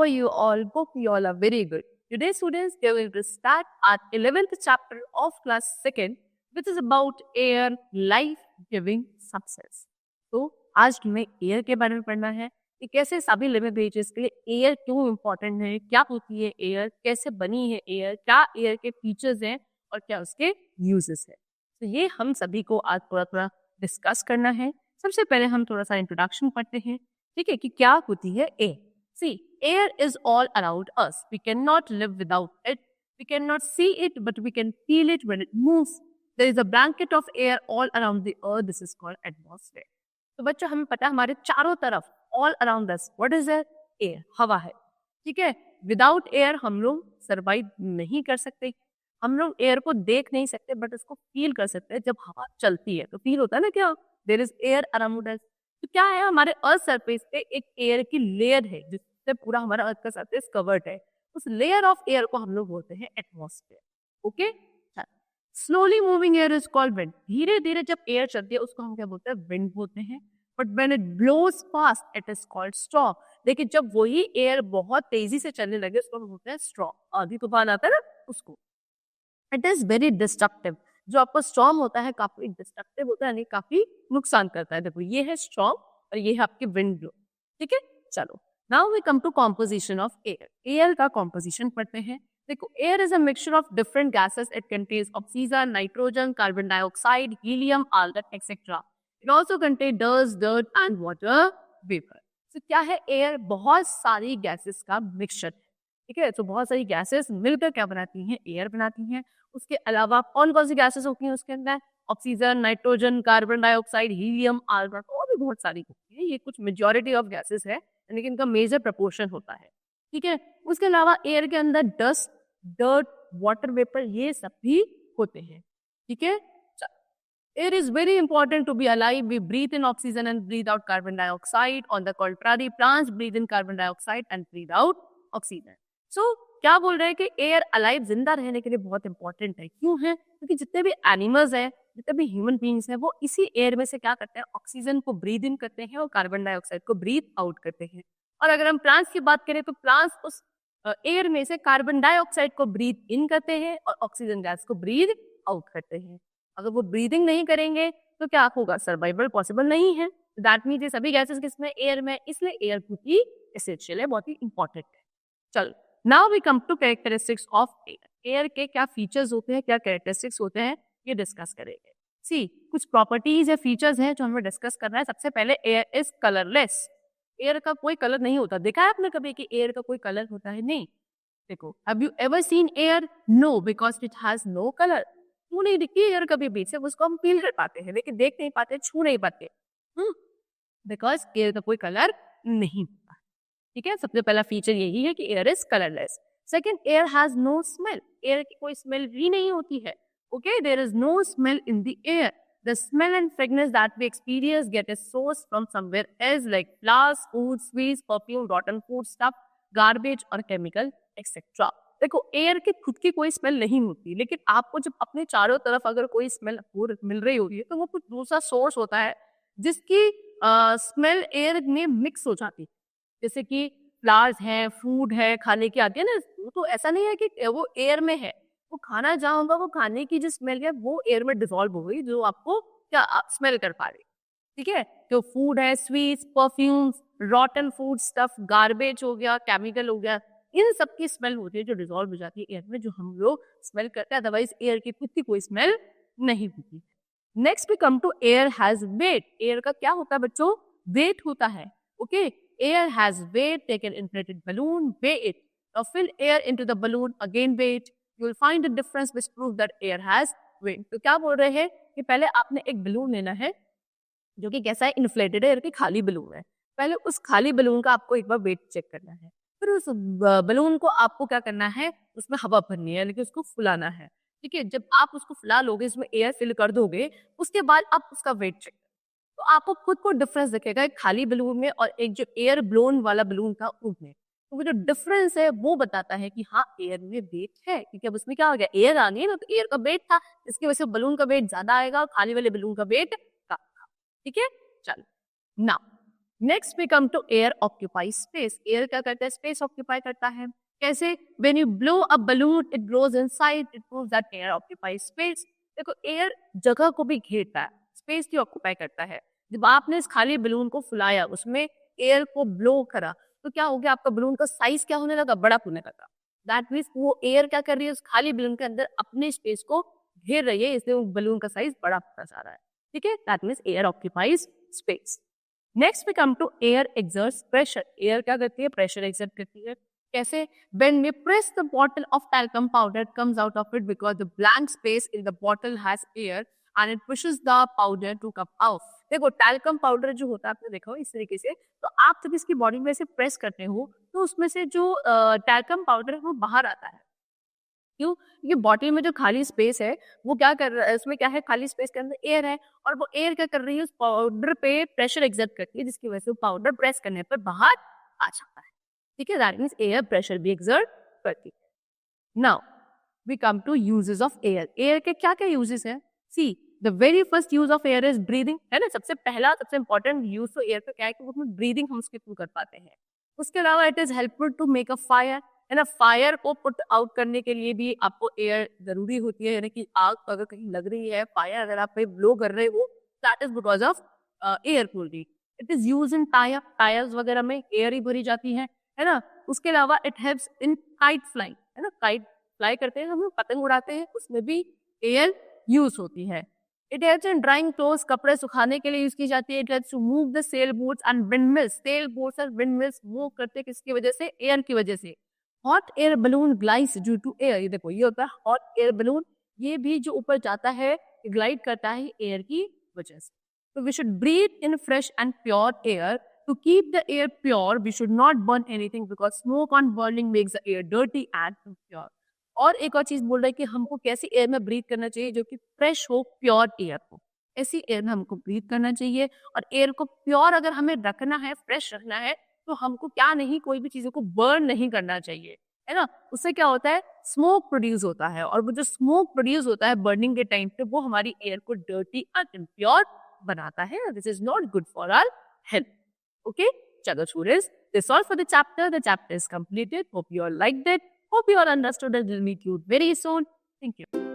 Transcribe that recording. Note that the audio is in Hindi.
are you all? Hope you all are very good. Today, students, we are going to start our 11th chapter of class 2nd, which is about air, life-giving substance. तो आज हमें एयर के बारे में पढ़ना है कि कैसे सभी लिविंग क्रिएचर्स के लिए एयर क्यों इम्पोर्टेंट है, क्या होती है एयर, कैसे बनी है एयर, क्या एयर के फीचर्स हैं और क्या उसके यूजेस है। तो ये हम सभी को आज थोड़ा डिस्कस करना है। सबसे पहले हम थोड़ा सा इंट्रोडक्शन पढ़ते हैं, ठीक है, कि क्या होती है air. See, air is all around us. We cannot live without it. We cannot see it, but we can feel it when it moves. There is a blanket of air all around the earth. This is called atmosphere. तो बच्चों हमें पता है हमारे चारों तरफ all around us what is there? Air, हवा है, ठीक है। विदाउट एयर हम लोग सर्वाइव नहीं कर सकते। हम लोग एयर को देख नहीं सकते बट उसको फील कर सकते हैं। जब हवा चलती है तो फील होता है ना, क्या there is air around us. तो क्या है, हमारे अर्थ सरफेस पे एक एयर की लेयर है जिससे पूरा हमारा अर्थ का सरफेस कवर्ड है। उस लेयर ऑफ एयर को हम लोग बोलते हैं atmosphere. Okay, slowly moving air is called wind. धीरे धीरे जब एयर चलती है उसको हम क्या बोलते हैं, विंड बोलते हैं। But when it blows fast it is called storm. लेकिन जब वही एयर बहुत तेजी से चलने लगे उसको हम बोलते हैं स्टॉर्म। आंधी तूफान आता है ना उसको। It is very destructive. जो आपका स्टॉर्म होता है काफी डिस्ट्रक्टिव होता है, यानी काफी नुकसान करता है। देखो ये है स्टॉर्म और ये है आपकी विंड ब्लो, ठीक है। चलो now we come to composition of air. Air का कॉम्पोजिशन पढ़ते हैं। देखो air is a mixture of different gases. It contains oxygen, nitrogen, carbon dioxide, helium, argon etcetera. It also contain dust, dirt and water vapour. तो क्या है एयर? बहुत सारी गैसेस का मिक्सचर है, ठीक है। तो बहुत सारी गैसेस मिलकर क्या बनाती हैं, एयर बनाती हैं। उसके अलावा कौन कौन सी गैसेस होती हैं उसके अंदर? Oxygen, nitrogen, carbon dioxide, helium, argon, और भी बहुत सारी होती है। ये कुछ मेजॉरिटी ऑफ गैसेस है, लेकिन इनका मेजर प्रपोर्शन होता है, ठीक है। उसके अलावा एयर के अंदर डस्ट, डर्ट, वाटर वेपर, ये सब भी होते हैं, ठीक है। Air is very important to be alive. We breathe in oxygen and breathe out carbon dioxide. On the contrary, plants breathe in carbon dioxide and breathe out oxygen. So, क्या बोल रहे हैं कि एयर अलाइव, जिंदा रहने के लिए बहुत इंपॉर्टेंट है। क्यों है? क्योंकि जितने भी एनिमल्स हैं, जितने भी ह्यूमन बींग्स हैं, वो इसी एयर में से क्या करते हैं, ऑक्सीजन को ब्रीद इन करते हैं और कार्बन डाइऑक्साइड को ब्रीद आउट करते हैं। और अगर हम प्लांट्स की बात करें तो प्लांट्स उस एयर में से कार्बन डाइऑक्साइड को ब्रीद इन करते हैं और ऑक्सीजन गैस को ब्रीद आउट करते हैं। अगर वो ब्रीदिंग नहीं करेंगे तो क्या होगा, सर्वाइवल पॉसिबल नहीं है। दैट मीन्स ये सभी गैसेस किसमें, एयर में, इसलिए एयर बहुत ही एसेंशियल है, बहुत ही इंपॉर्टेंट है। चलो now we come to characteristics of air. Air के क्या फीचर्स होते हैं, क्या कैरेक्टरिस्टिक्स होते हैं, ये डिस्कस करेंगे। सी, कुछ प्रॉपर्टीज या फीचर्स हैं जो हमें डिस्कस करना है। सबसे पहले एयर इज कलरलेस। एयर का कोई कलर नहीं होता। देखा है आपने कभी कि एयर का कोई कलर होता है? नहीं। देखो, have you ever seen air? No, because it has no colour. छू नहीं दिखती एयर कभी भी, सिर्फ उसको हम फील कर पाते हैं लेकिन देख नहीं पाते, छू नहीं पाते, बिकॉज एयर का कोई कलर नहीं होता, ठीक है। सबसे पहला फीचर यही है कि air is colourless. Second, air has no smell. Air की कोई स्मेल भी नहीं होती है, okay. There is no smell in the air. The smell and fragrance that we experience get is source from somewhere else, like flowers, food, sweets, perfume, rotten food stuff, garbage और केमिकल एक्सेट्रा। देखो एयर की खुद की कोई स्मेल नहीं होती, लेकिन आपको जब अपने चारों तरफ अगर कोई स्मेल मिल रही होती है तो वो कुछ दूसरा सोर्स होता है जिसकी स्मेल एयर में मिक्स हो जाती है। जैसे कि फ्लावर्स हैं, फूड है, खाने की आती है ना, तो ऐसा नहीं है कि वो एयर में है। वो खाना जहाँ होगा वो खाने की जो स्मेल है वो एयर में डिसॉल्व हो गई, जो आपको क्या स्मेल कर पा रही, ठीक है। जो फूड है, sweets, perfumes, रॉटन food stuff, garbage हो गया, केमिकल हो गया, इन सब की स्मेल होती है जो डिसॉल्व हो जाती है एयर में, जो हम लोग स्मेल करते हैं। अदरवाइज एयर की खुद की कोई स्मेल नहीं होती। Next we come to air has weight. Air का क्या होता है बच्चों, वेट होता है, okay. Air has weight, take an inflated balloon, weigh it, now fill air into the balloon, again weight, you will find the difference which prove that air has weight. तो क्या बोल रहे हैं कि पहले आपने एक बलून लेना है जो कि कैसा है, इन्फ्लेटेड है, एयर की खाली बलून है। पहले उस खाली बलून का आपको एक बार वेट चेक करना है, फिर उस बलून को आपको क्या करना है, उसमें हवा भरनी है, लेकिन उसको फुलाना है, ठीक है। जब आप उसको फुला लोगे, इसमें एयर फिल कर दोगे, उसके बाद आप उसका वेट चेक तो आपको खुद को डिफरेंस दिखेगा एक खाली बलून में और एक जो एयर ब्लोन वाला बलून था उसमें। तो वो जो डिफरेंस है वो बताता है कि हाँ एयर में वेट है, क्योंकि अब उसमें क्या हो गया, एयर आ गई है ना, तो एयर का वेट था, इसकी वजह से बलून का वेट ज्यादा आएगा, खाली वाले बलून का वेट कम था, ठीक है। चलो now next we come to air occupy space. Air क्या करता है? स्पेस ऑक्यूपाई करता है। कैसे? When you blow a balloon it grows inside, it proves that air occupy space. देखो एयर जगह को भी घेरता है, स्पेस भी ऑक्यूपाई करता है। जब आपने इस खाली बलून को फुलाया, उसमें एयर को ब्लो करा, तो क्या हो गया? आपका बलून का साइज क्या होने लगा? बड़ा होने लगा। दैट मीन्स वो एयर क्या कर रही है? उस खाली बलून के अंदर अपने स्पेस को घेर रही है, इसलिए वो बलून का साइज बड़ा होता जा रहा है। ठीक है, that means air occupies space. Next we come to air exerts pressure. Air क्या करती है? प्रेशर एक्सर्ट करती है। कैसे? When we press the bottle of talcum powder, it comes out of it because the blank space in the bottle has air and it pushes the powder to come out. देखो टैल्कम पाउडर जो होता है, आपने देखा हो इस तरीके से, तो आप जब इसकी बॉडी में से प्रेस करते हो तो उसमें से जो टैल्कम पाउडर है वो बाहर आता है। क्यों? क्योंकि बॉटल में जो खाली स्पेस है वो क्या कर रहा है? उसमें क्या है? खाली स्पेस के अंदर एयर है और वो एयर क्या कर रही है? उस पाउडर पे प्रेशर एक्सर्ट करती है, जिसकी वजह से वो पाउडर प्रेस करने पर बाहर आ जाता है। ठीक है, दैट मीन्स एयर प्रेशर भी एक्सर्ट करती है। Now we come to uses of air. Air के क्या क्या यूजेस है? See the very first use of air is breathing, है ना? सबसे पहला सबसे इंपॉर्टेंट यूज तो एयर का क्या है कि उसमें ब्रीदिंग हम उसके थ्रू कर पाते हैं। उसके अलावा it is helpful to make a fire, है ना? फायर को पुट आउट करने के लिए भी आपको एयर जरूरी होती है, यानी कि आग अगर कहीं लग रही है, फायर अगर आप पे ब्लो कर रहे हो, that is because of air cooling. It is use in tyres वगैरह में एयर ही भरी जाती है ना? उसके अलावा it helps in kite flying, है ना? काइट फ्लाई करते हैं हम लोग, पतंग उड़ाते हैं, उसमें भी एयर यूज होती है। It helps in drying clothes, कपड़े सुखाने के लिए यूज की जाती है। It helps to move the sail boats and windmills. Sail boats और विंडमिल्स मूव करते हैं किसकी वजह से? एयर की वजह से। Hot air balloon glides due to air. ये देखो ये होता है हॉट एयर बलून, ये भी जो ऊपर जाता है ग्लाइड करता है एयर की वजह से। So we should breathe in fresh and pure air. To keep the air pure, we should not burn anything because smoke on burning makes the air dirty and impure. और एक और चीज बोल रहा है कि हमको कैसी एयर में ब्रीथ करना चाहिए? जो कि फ्रेश हो, प्योर एयर हो, ऐसी एयर में हमको ब्रीथ करना चाहिए। और एयर को प्योर अगर हमें रखना है, फ्रेश रखना है, तो हमको क्या नहीं, कोई भी चीजों को बर्न नहीं करना चाहिए, है ना? उससे क्या होता है? स्मोक प्रोड्यूस होता है, और वो जो स्मोक प्रोड्यूस होता है बर्निंग के टाइम पे, वो हमारी एयर को डर्टी एंड इम्प्योर बनाता है। This is not good for our health. Okay, चलो students, this all for the chapter. The chapter is completed. Hope you all liked it. Hope you all understood it. We'll meet you very soon. Thank you.